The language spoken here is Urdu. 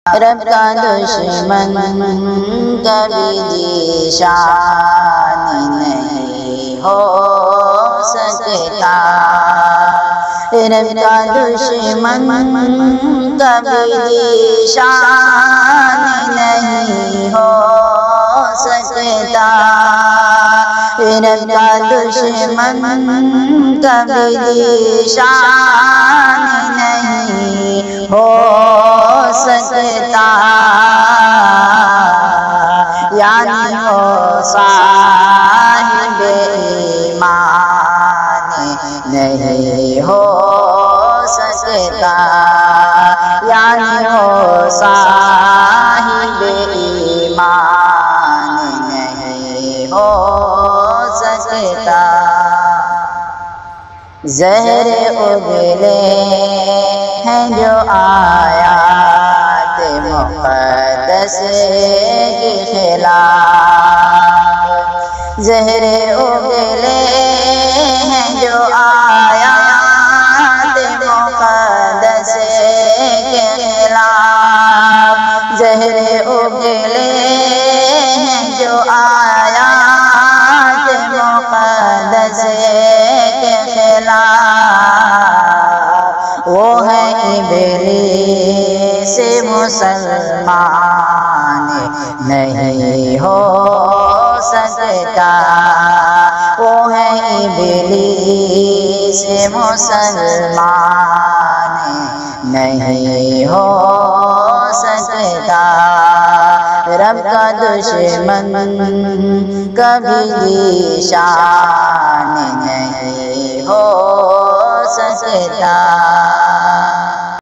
رب کا دشمن کبھی ذیشان نہیں ہو سکتا، رب کا دشمن کبھی ذیشان نہیں ہو سکتا، رب کا دشمن کبھی ذیشان نہیں ہو سکتا، یعنی ہو صاحب ایمان نہیں ہو سکتا، یعنی ہو صاحب ایمان نہیں ہو سکتا۔ زہر اگلے ہیں جو آیات مقدس کے خلاف، زہر اگلے ہیں جو آیات مقدس کے خلاف، زہر اگلے ہیں جو آیات مقدس کے خلاف، وہ ہے ابلیس مسلمان نہیں ہو سکتا، وہ ہے ابلیس مسلمان نہیں ہو سکتا، رب کا دشمن کبھی ذیشان نہیں ہو سکتا۔